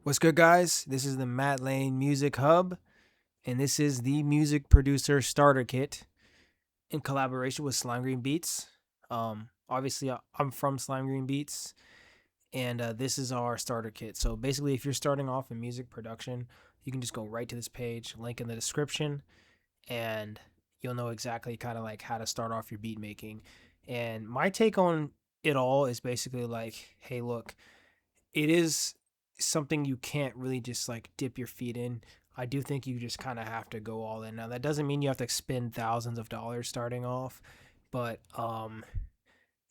What's good, guys? This is the Matt Lane Music Hub, and this is the Music Producer Starter Kit in collaboration with Slime Green Beats. Obviously, I'm from Slime Green Beats, and this is our starter kit. So basically, if you're starting off in music production, you can just go right to this page, link in the description, and you'll know exactly kind of like how to start off your beat making. And my take on it all is basically like, hey, look, it is something you can't really just like dip your feet in. I do think you just kind of have to go all in. Now that doesn't mean you have to spend thousands of dollars starting off, but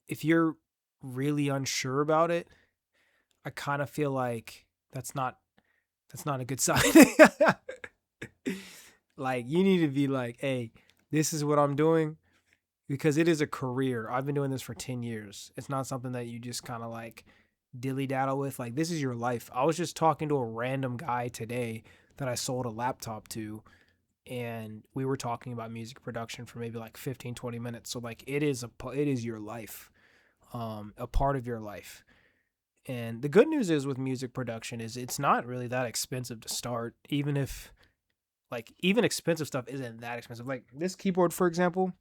if you're really unsure about it, I kind of feel like that's not a good sign. Like you need to be like, "Hey, this is what I'm doing." Because it is a career. I've been doing this for 10 years. It's not something that you just kind of like dilly daddle with. Like, this is your life. I was just talking to a random guy today that I sold a laptop to, and we were talking about music production for maybe like 15, 20 minutes. So, like, it is your life, a part of your life. And the good news is with music production is it's not really that expensive to start, even if like even expensive stuff isn't that expensive. Like this keyboard, for example,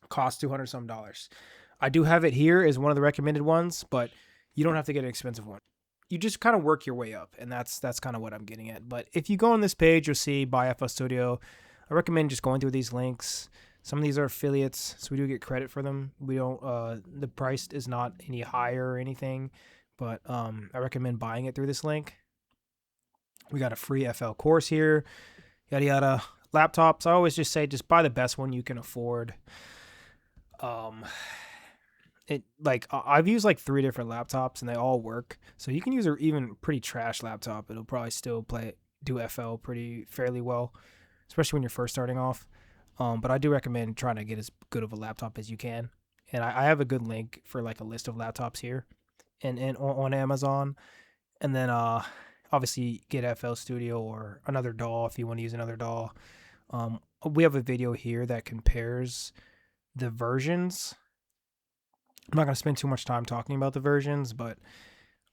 costs 200 some dollars. I do have it here as one of the recommended ones, but you don't have to get an expensive one. You just kind of work your way up, and that's kind of what I'm getting at. But if you go on this page, you'll see Buy FL Studio. I recommend just going through these links. Some of these are affiliates, so we do get credit for them. We don't. The price is not any higher or anything, but I recommend buying it through this link. We got a free FL course here, yada yada. Laptops, I always just say just buy the best one you can afford. Um, it like I've used like three different laptops and they all work. So you can use an even pretty trash laptop. It'll probably still do FL pretty fairly well, especially when you're first starting off. But I do recommend trying to get as good of a laptop as you can. And I have a good link for like a list of laptops here and on Amazon. And then obviously get FL Studio or another DAW if you want to use another DAW. We have a video here that compares the versions. I'm not going to spend too much time talking about the versions, but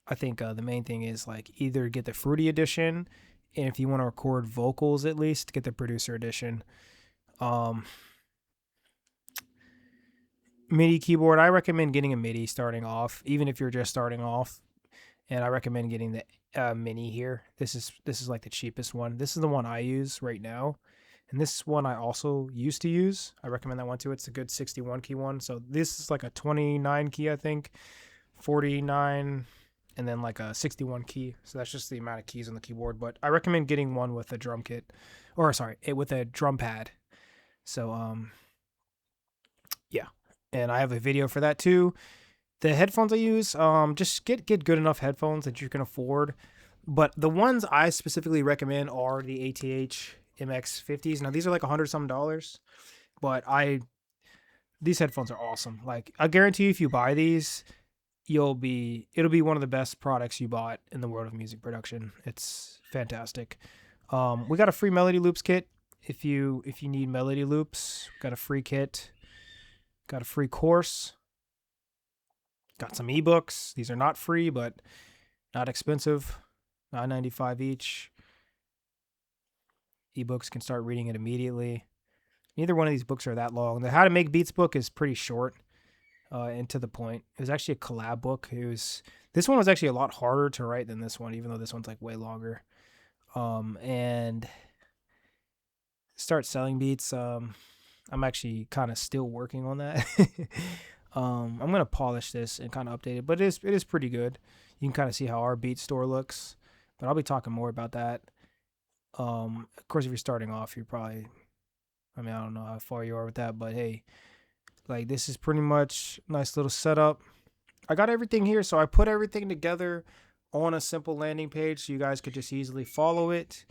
I think the main thing is like either get the Fruity edition, and if you want to record vocals at least, get the producer edition. Um, MIDI keyboard, I recommend getting a MIDI starting off, even if you're just starting off, and I recommend getting the mini here. This is like the cheapest one. This is the one I use right now. And this one I also used to use. I recommend that one too. It's a good 61 key one. So this is like a 29 key, I think, 49, and then like a 61 key. So that's just the amount of keys on the keyboard. But I recommend getting one with a drum kit, or sorry, with a drum pad. So yeah, and I have a video for that too. The headphones I use, just get good enough headphones that you can afford. But the ones I specifically recommend are the ATH MX50s. Now these are like $100 some dollars, but these headphones are awesome. Like I guarantee you, if you buy these, it'll be one of the best products you bought in the world of music production. It's fantastic. We got a free melody loops kit. If you need melody loops, got a free kit. Got a free course. Got some ebooks. These are not free, but not expensive. $9.95 each. Ebooks can start reading it immediately. Neither one of these books are that long. The How to Make Beats book is pretty short and to the point. It was actually a collab book. This one was actually a lot harder to write than this one, even though this one's like way longer. And start selling beats. I'm actually kind of still working on that. I'm gonna polish this and kind of update it, but it is pretty good. You can kind of see how our beat store looks, but I'll be talking more about that. Of course, if you're starting off, you're probably, I mean, I don't know how far you are with that, but hey, like this is pretty much a nice little setup. I got everything here, so I put everything together on a simple landing page so you guys could just easily follow it.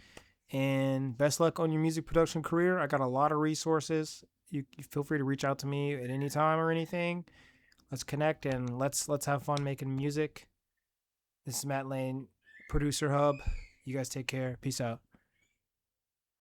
And best luck on your music production career. I got a lot of resources. You feel free to reach out to me at any time or anything. Let's connect and let's have fun making music. This is Matt Lane, Producer Hub. You guys take care. Peace out.